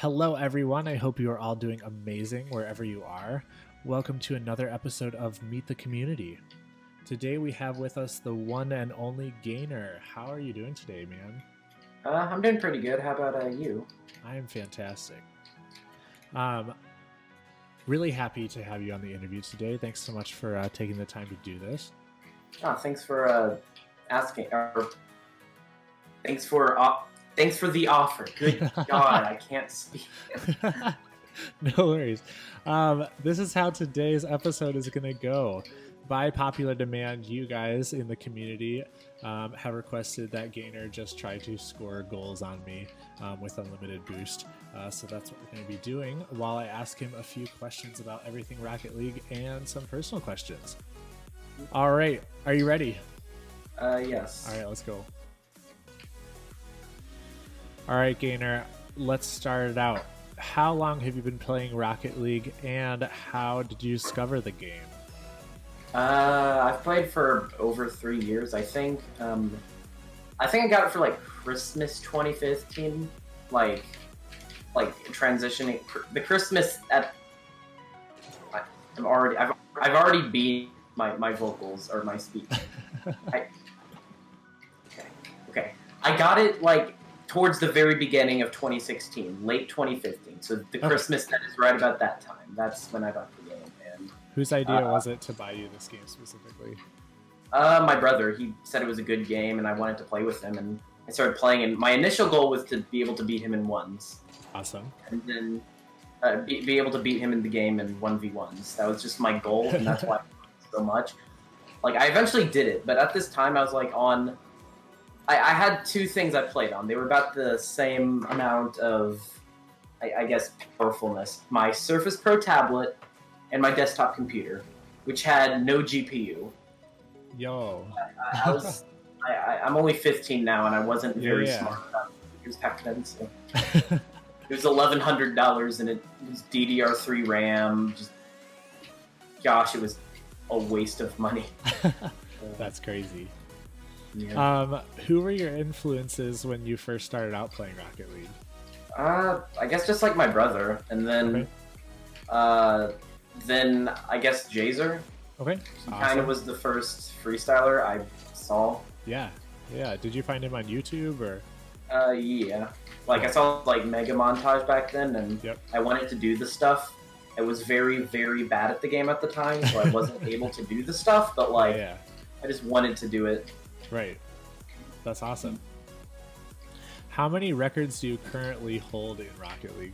Hello, everyone. I hope you are all doing amazing wherever you are. Welcome to another episode of Meet the Community. Today we have with us the one and only Ganer. How are you doing today, man? I'm doing pretty good. How about you? I am fantastic. Really happy to have you on the interview today. Thanks so much for taking the time to do this. Thanks for asking. Thanks for the offer. Good God, I can't speak. No worries. This is how today's episode is going to go. By popular demand, you guys in the community have requested that Gainer just try to score goals on me with unlimited boost. So that's what we're going to be doing while I ask him a few questions about everything Rocket League and some personal questions. All right. Are you ready? Yes. All right, let's go. All right, Gainer, let's start it out. How long have you been playing Rocket League, and how did you discover the game? I've played for over 3 years, I think. I think I got it for like Christmas 2015, like transitioning the Christmas at. I've already beat my vocals or my speech. Okay. I got it like towards the very beginning of 2016, late 2015. So the Christmas that is right about that time. That's when I got the game. And whose idea was it to buy you this game specifically? My brother. He said it was a good game, and I wanted to play with him, and I started playing. And my initial goal was to be able to beat him in ones. Awesome. And then be able to beat him in the game in 1v1s. That was just my goal, and that's why I played so much. Like, I eventually did it, but at this time I was like on. I had two things I played on. They were about the same amount of, I guess, powerfulness. My Surface Pro tablet and my desktop computer, which had no GPU. Yo. I'm only 15 now, and I wasn't very smart about computers back then. So. It was $1,100, and it was DDR3 RAM. Gosh, it was a waste of money. That's crazy. Yeah. Who were your influences when you first started out playing Rocket League? I guess just like my brother, and then, then I guess Jazer. Okay. He kind of was the first freestyler I saw. Yeah. Did you find him on YouTube or? Yeah. Like I saw like Mega Montage back then, and I wanted to do the stuff. I was very, very bad at the game at the time, so I wasn't able to do the stuff. But like, I just wanted to do it. Right. That's awesome. How many records do you currently hold in Rocket League?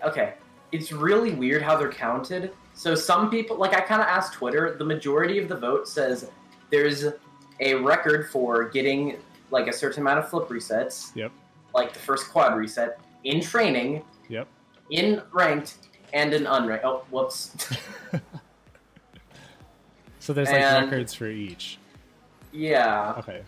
Okay. It's really weird how they're counted. So some people, like I kind of asked Twitter, the majority of the vote says there's a record for getting like a certain amount of flip resets. Yep. Like the first quad reset in training. Yep. In ranked and in unranked. Oh, whoops. So there's like records for each. Yeah. Okay.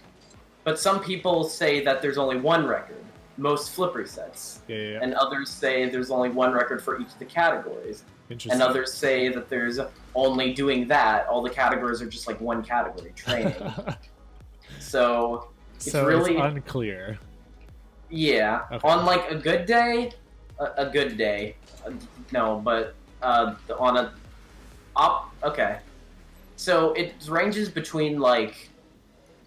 But some people say that there's only one record, most flip resets. Yeah. And others say there's only one record for each of the categories. Interesting. And others say that there's only doing that. All the categories are just like one category, training. So it's really unclear. Yeah. Okay. On like a good day, no, but on a okay. So it ranges between like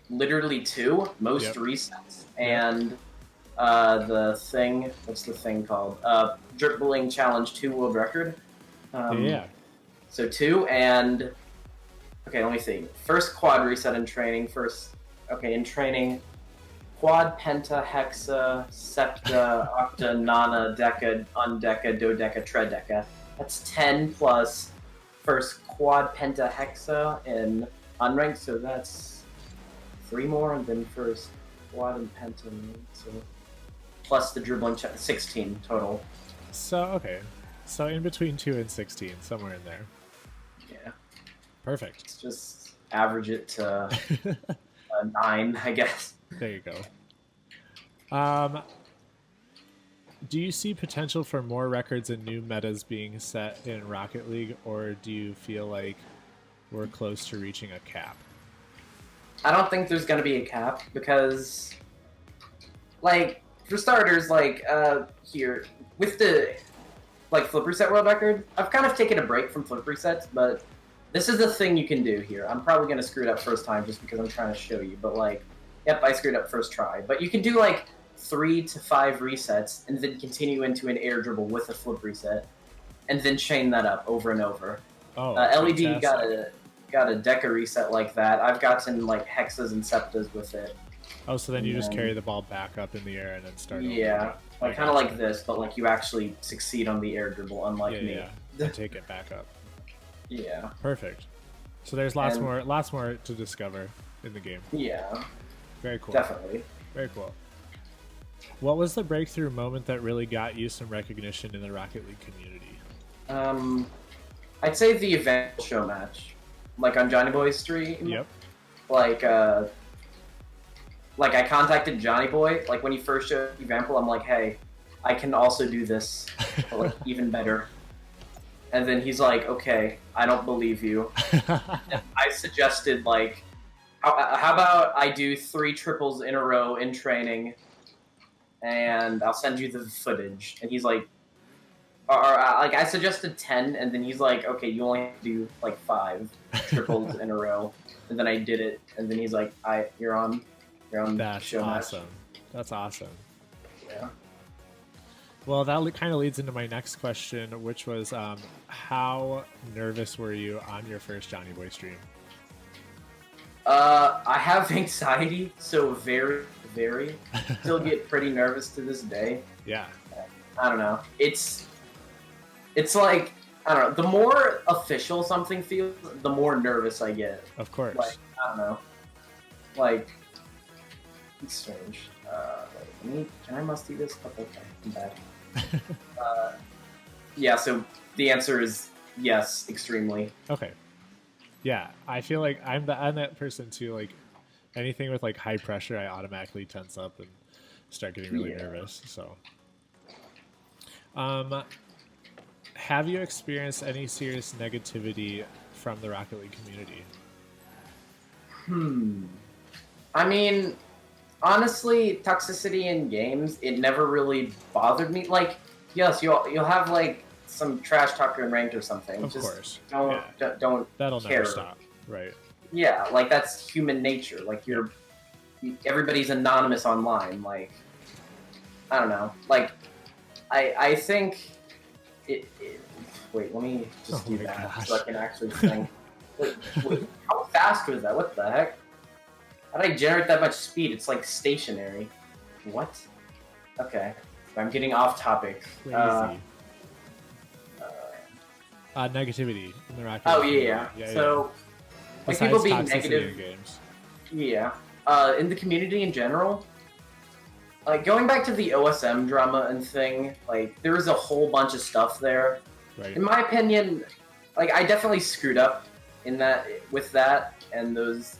literally 2 most resets and the thing. What's the thing called? Dribbling Challenge 2 world record. So 2 and okay. Let me see. First quad reset in training. In training. Quad, penta, hexa, septa, octa, nona, deca, undeca, dodeca, tredeca. That's 10 plus first quad, penta, hexa in unranked, so that's 3 more, and then first quad and penta, so plus the dribbling 16 total. So in between 2 and 16, somewhere in there. Yeah. Perfect. Let's just average it to 9, I guess. There you go. Do you see potential for more records and new metas being set in Rocket League, or do you feel like we're close to reaching a cap? I don't think there's going to be a cap because like for starters, like here with the like flip reset world record, I've kind of taken a break from flip resets, but this is the thing you can do here. I'm probably gonna screw it up first time just because I'm trying to show you, but like, yep, I screwed up first try. But you can do like 3 to 5 resets and then continue into an air dribble with a flip reset, and then chain that up over and over. Oh, LED got a Deca reset like that. I've gotten like hexas and septas with it. Oh, so then you just carry the ball back up in the air and then start over. Yeah, like kind of like this, but like you actually succeed on the air dribble, unlike me. Yeah, and take it back up. Yeah. Perfect. So there's lots more to discover in the game. Yeah. Very cool. Definitely. Very cool. What was the breakthrough moment that really got you some recognition in the Rocket League community? I'd say the event show match, like on Johnny Boy's stream. Yep. Like I contacted Johnny Boy, like when he first showed Evample, I'm like, hey, I can also do this, but like even better. And then he's like, okay, I don't believe you. I suggested like, how about I do 3 triples in a row in training, and I'll send you the footage. And he's like, or like I suggested 10, and then he's like, okay, you only have to do like 5 triples in a row. And then I did it, and then he's like, you're on That's show awesome. match. That's awesome. Yeah. Well, that kind of leads into my next question, which was, how nervous were you on your first Johnny Boy stream? I have anxiety, so very, very. Still get pretty nervous to this day. Yeah. I don't know. It's like, I don't know. The more official something feels, the more nervous I get. Of course. Like, I don't know. Like, it's strange. Can I must do this? Okay, I'm back. Yeah, so the answer is yes, extremely. Okay. Yeah, I feel like I'm that person too. Like anything with like high pressure, I automatically tense up and start getting really nervous. So, have you experienced any serious negativity from the Rocket League community? I mean, honestly, toxicity in games, it never really bothered me. Like, yes, you'll have like some trash talker in ranked or something. Of Just course. don't That'll care. never stop. Right. Yeah, like that's human nature. Like everybody's anonymous online. Like, I don't know. Like, I think it wait, let me just do that gosh. so I can actually think. wait, how fast was that? What the heck? How did I generate that much speed? It's like stationary. What? Okay. I'm getting off topic. Crazy. Negativity in the Rocket Oh, League yeah. community. So, like Besides people being toxicity negative. in games. Yeah. In the community in general, like going back to the OSM drama and thing, like there was a whole bunch of stuff there. Right. In my opinion, like I definitely screwed up in that with that and those,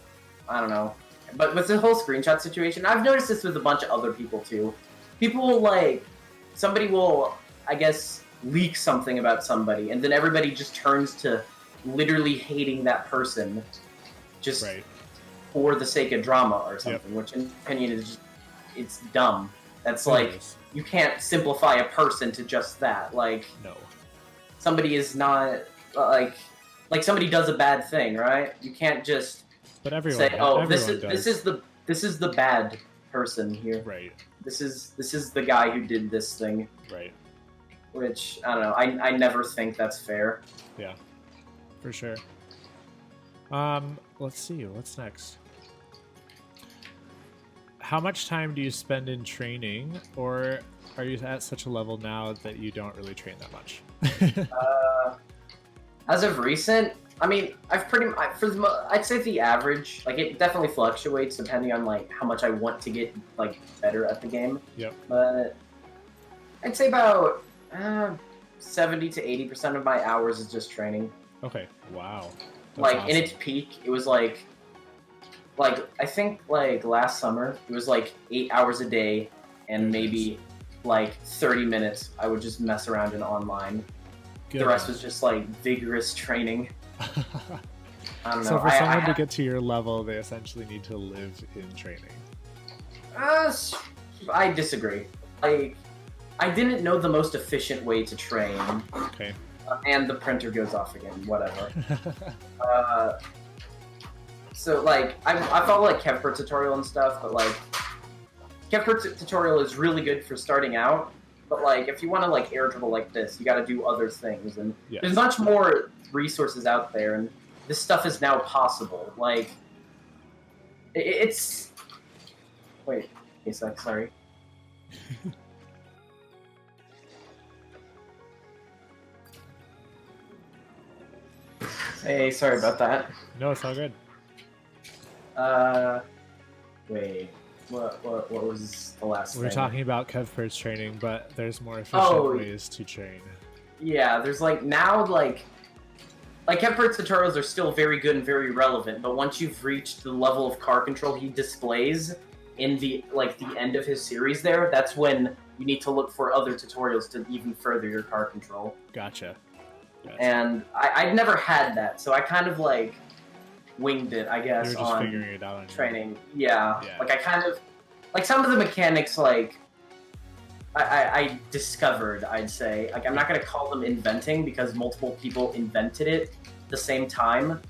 I don't know. But with the whole screenshot situation, I've noticed this with a bunch of other people too. People will like, somebody will, I guess, leak something about somebody, and then everybody just turns to literally hating that person just for the sake of drama or something, which in my opinion is just, it's dumb. That's like, you can't simplify a person to just that. Like, no. Somebody is not, like somebody does a bad thing, right? You can't just say, oh, this is the bad person here. Right. This is the guy who did this thing. Right. Which, I don't know, I never think that's fair. Yeah, for sure. Let's see, what's next? How much time do you spend in training, or are you at such a level now that you don't really train that much? As of recent, I mean, I'd say the average, like it definitely fluctuates depending on like how much I want to get like better at the game. Yep. But I'd say about 70 to 80% of my hours is just training. Okay. Wow. That's like awesome. In its peak, it was like I think like last summer it was like 8 hours a day and maybe like 30 minutes I would just mess around in online. The rest was just like vigorous training. I don't know. So for someone to get to your level, they essentially need to live in training. I disagree. Like, I didn't know the most efficient way to train. Okay. And the printer goes off again. Whatever. So like, I follow like Kevper tutorial and stuff, but like, Kevper tutorial is really good for starting out. But like, if you want to like air dribble like this, you got to do other things, and there's much more resources out there, and this stuff is now possible. Like, it's. Wait a sec. Sorry. Hey, sorry about that. No, it's all good. Wait. What was the last thing? We're talking about Kevper's training, but there's more efficient ways to train. Yeah, there's like now like Kevper's tutorials are still very good and very relevant, but once you've reached the level of car control he displays in the end of his series there, that's when you need to look for other tutorials to even further your car control. Gotcha. And I'd never had that, so I kind of like winged it, I guess, you were just on figuring it out on training. Yeah. Like I kind of like some of the mechanics like I discovered, I'd say. Like I'm not gonna call them inventing because multiple people invented it at the same time.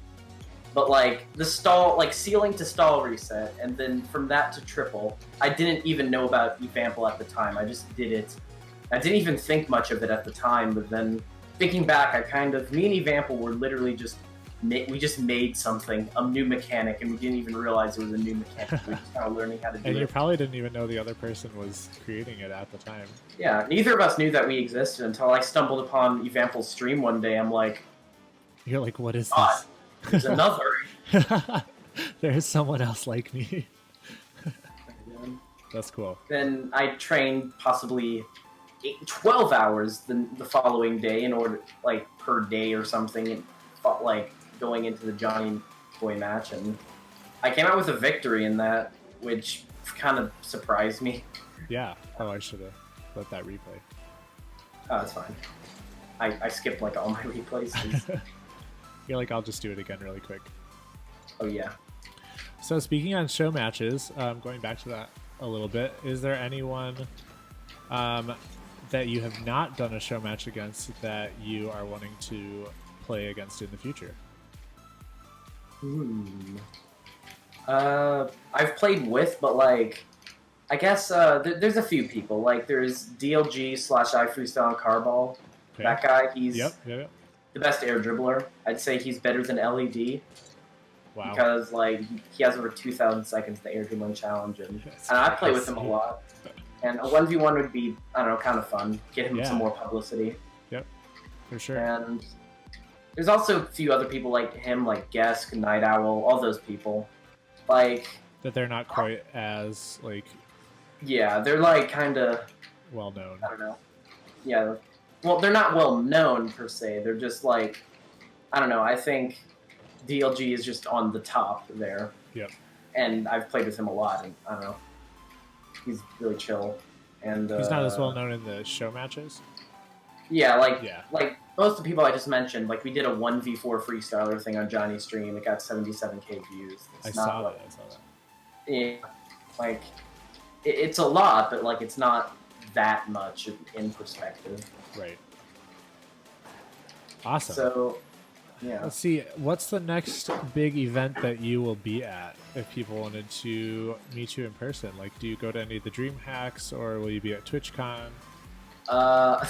But like the stall, like ceiling to stall reset, and then from that to triple, I didn't even know about Evample at the time. I just did it. I didn't even think much of it at the time, but then thinking back, me and Evample were literally just made something, a new mechanic, and we didn't even realize it was a new mechanic. We were just kind of learning how to do it. And you probably didn't even know the other person was creating it at the time. Yeah, neither of us knew that we existed until I stumbled upon Evample's stream one day. I'm like, you're like, what is this? There's another. There's someone else like me. That's cool. Then I trained possibly 12 hours the following day in order, like, per day or something, and like going into the Johnny Boy match, and I came out with a victory in that, which kind of surprised me. Yeah. Oh, I should have let that replay. Oh, that's fine. I skipped like all my replays. You're like, I'll just do it again really quick. Oh yeah. So speaking on show matches, going back to that a little bit, is there anyone that you have not done a show match against that you are wanting to play against in the future? I've played with, but like, I guess there's a few people. Like there's DLG/iFreestyle and Carball. Okay. That guy, he's the best air dribbler. I'd say he's better than LED. Wow. Because like he has over 2,000 seconds the air dribbling challenge, and I play with him a lot. And a 1v1 would be, I don't know, kind of fun. Get him some more publicity. Yep, for sure. And there's also a few other people like him, like Gesk, Night Owl, all those people. Like that they're not quite as like. Yeah, they're like kind of well known. I don't know. Yeah, well, they're not well known per se. They're just like, I don't know. I think DLG is just on the top there. Yep. And I've played with him a lot, and I don't know. He's really chill, and he's not as well known in the show matches. Yeah, like most of the people I just mentioned. Like we did a 1v4 freestyler thing on Johnny's stream. It got 77K views. I saw that. Yeah, like it's a lot, but like it's not that much in perspective. Right. Awesome. So, yeah. Let's see. What's the next big event that you will be at if people wanted to meet you in person? Like, do you go to any of the Dream Hacks, or will you be at TwitchCon? I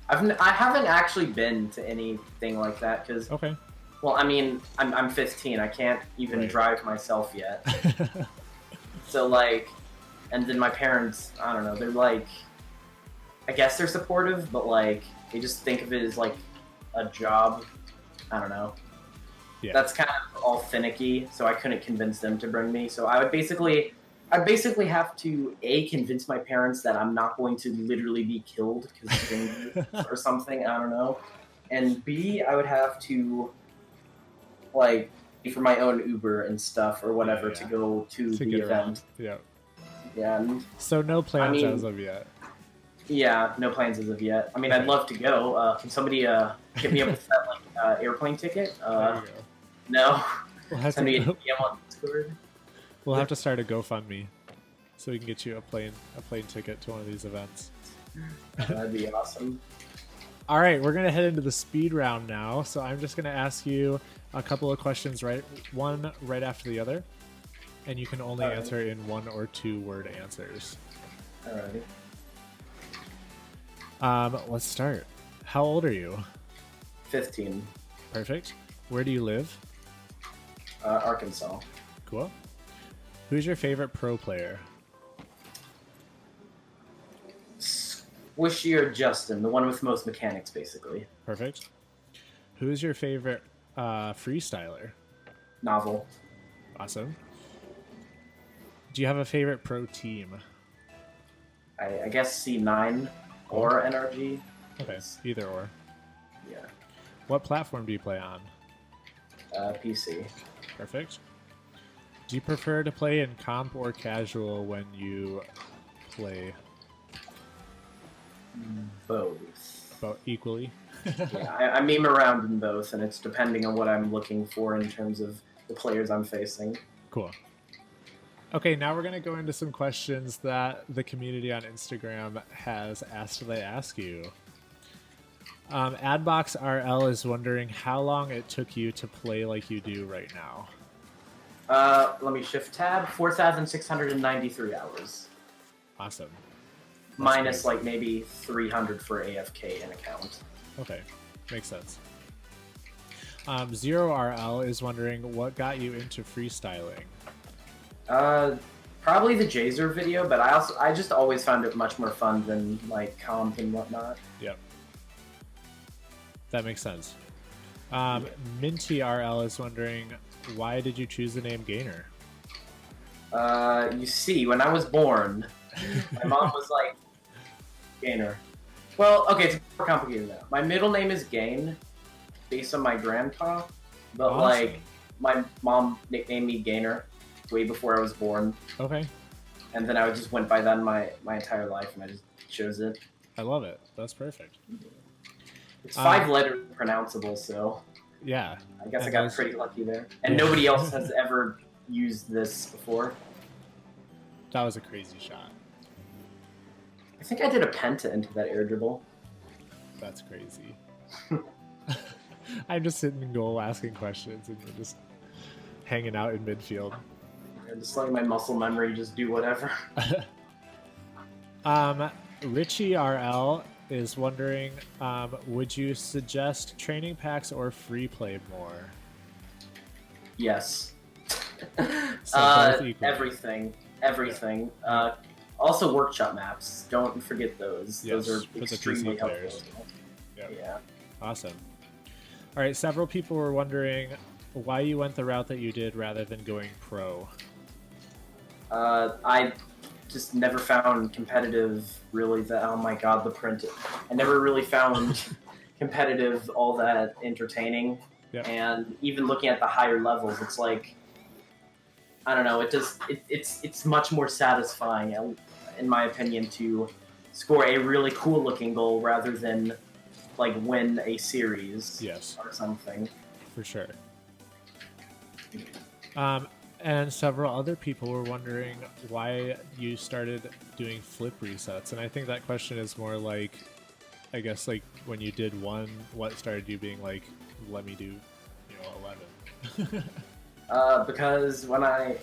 haven't actually been to anything like that because. Okay. Well, I mean, I'm 15. I can't even drive myself yet. So like, and then my parents, I don't know. They're like, I guess they're supportive, but like they just think of it as like a job. I don't know. Yeah. That's kind of all finicky, so I couldn't convince them to bring me. So I'd basically have to convince my parents that I'm not going to literally be killed or something. I don't know. And B, I would have to like pay for my own Uber and stuff or whatever to go to the event. Yeah. Yeah. And, so no plans as of yet. Yeah, no plans as of yet. I mean, I'd love to go. Can somebody get me up with that like airplane ticket? There you go. No. We'll have Send me a DM on Discord. We'll have to start a GoFundMe. so we can get you a plane ticket to one of these events. That'd be awesome. All right, we're gonna head into the speed round now. So I'm just gonna ask you a couple of questions, one right after the other, and you can only answer in 1 or 2 word answers. Alrighty. Let's start. How old are you? 15. Perfect. Where do you live? Arkansas. Cool. Who's your favorite pro player? Squishy or Justin, the one with most mechanics, basically. Perfect. Who's your favorite freestyler? Novel. Awesome. Do you have a favorite pro team? I guess C9 or NRG. Okay, either or. Yeah. What platform do you play on? PC. Perfect. Do you prefer to play in comp or casual when you play? Both. Both equally? Yeah, I meme around in both, and it's depending on what I'm looking for in terms of the players I'm facing. Cool. Okay, now we're going to go into some questions that the community on Instagram has asked that I ask you. Adbox RL is wondering how long it took you to play like you do right now. Let me shift tab. 4,693 hours. Awesome. That's minus great. like maybe 300 for AFK in account. Okay, makes sense. Zero RL is wondering what got you into freestyling. Probably the Jazer video, but I just always found it much more fun than like comp and whatnot. Yep. That makes sense. Minty RL is wondering, why did you choose the name Ganer? You see, when I was born, my mom was like, Gainer. Well, okay, it's more complicated now. My middle name is Gain, based on my grandpa, but Awesome. like, my mom nicknamed me Gainer way before I was born, Okay, and then I just went by that my entire life, and I just chose it. I love it. That's perfect. It's 5 letters pronounceable, so Yeah. I guess And I got those- pretty lucky there. And Yeah. nobody else has ever used this before. That was a crazy shot. I think I did a penta into that air dribble. That's crazy. I'm just sitting in goal asking questions and you're just hanging out in midfield. I'm just letting my muscle memory just do whatever. Richie RL is wondering, would you suggest training packs or free play more? Yes. So both equally. Everything. Also workshop maps. Don't forget those. Yes, Those are for the extremely PC helpful. players. Yep. Yeah. Awesome. All right, several people were wondering why you went the route that you did rather than going pro. I just never found competitive really that, oh my god, the print. I never really found competitive all that entertaining. Yep. And even looking at the higher levels, it's like, I don't know, it's much more satisfying, in my opinion, to score a really cool looking goal rather than like win a series. Yes. Or something. For sure. And several other people were wondering why you started doing flip resets. And I think that question is more like, I guess, like when you did one, what started you being like, let me do, 11? Because when I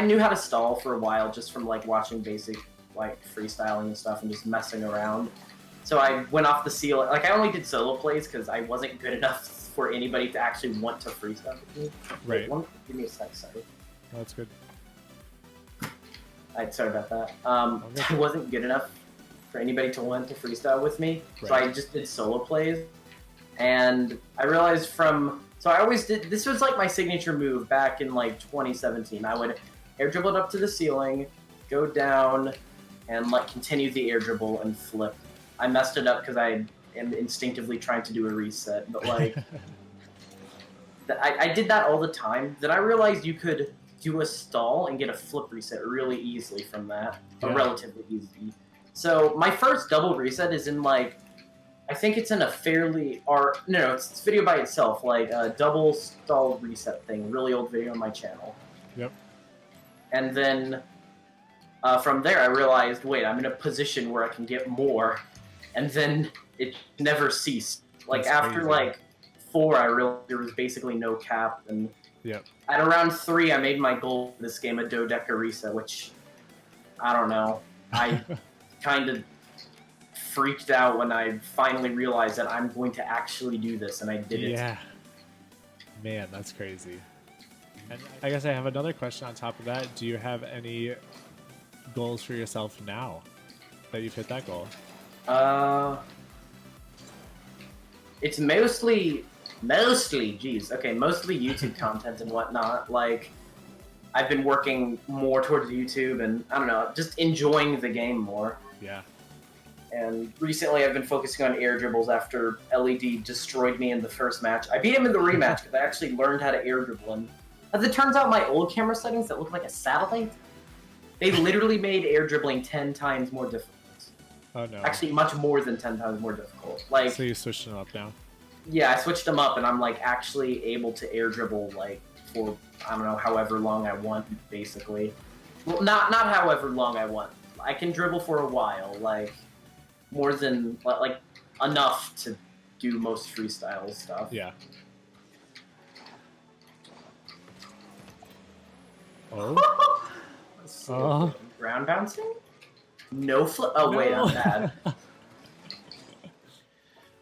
knew how to stall for a while just from like watching basic like freestyling and stuff and just messing around. So I went off the ceiling. Like I only did solo plays because I wasn't good enough for anybody to actually want to freestyle with me. Right. Give me a sec, sorry. Oh, that's good. Sorry about that. I wasn't good enough for anybody to want to freestyle with me, so Right. I just did solo plays. And I realized so I always did, this was like my signature move back in like 2017. I would air dribble it up to the ceiling, go down, and like continue the air dribble and flip. I messed it up because I am instinctively trying to do a reset, but like, I did that all the time. Then I realized you could do a stall and get a flip reset really easily from that, or Yeah. relatively easy. So my first double reset is in like, I think it's in a it's video by itself, like a double stall reset thing, really old video on my channel. Yep. And then From there, I realized, wait, I'm in a position where I can get more, and then it never ceased. Like That's after crazy. like 4, I realized there was basically no cap, and Yep. at around 3, I made my goal for this game a Dodecarisa, which I don't know. I kind of freaked out when I finally realized that I'm going to actually do this, and I did it. Yeah. Man, that's crazy. And I guess I have another question on top of that. Do you have any goals for yourself now that you've hit that goal? It's mostly mostly YouTube content and whatnot. Like, I've been working more towards YouTube and, I don't know, just enjoying the game more. Yeah. And recently I've been focusing on air dribbles after LED destroyed me in the first match. I beat him in the rematch because I actually learned how to air dribble. And as it turns out, my old camera settings that look like a satellite, they literally made air dribbling 10 times more difficult. Oh no. Actually, much more than 10 times more difficult. Like, So you switched them up now? yeah, I switched them up, and I'm like actually able to air dribble like for, I don't know, however long I want, basically. Well, not however long I want. I can dribble for a while, like more than like enough to do most freestyle stuff. Yeah. Oh. So, ground bouncing? No flip. Oh wait, No. I'm bad.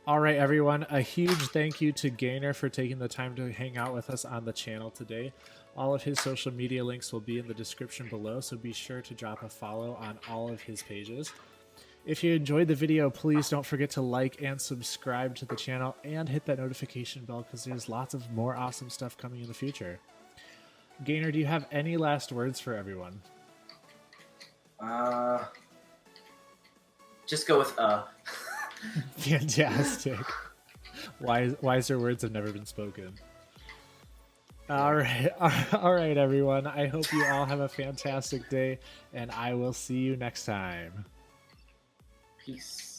All right, everyone. A huge thank you to Ganer for taking the time to hang out with us on the channel today. All of his social media links will be in the description below, so be sure to drop a follow on all of his pages. If you enjoyed the video, please don't forget to like and subscribe to the channel and hit that notification bell because there's lots of more awesome stuff coming in the future. Gainer, do you have any last words for everyone? Just go with Fantastic. Wiser words have never been spoken. All right, everyone. I hope you all have a fantastic day, and I will see you next time. Peace.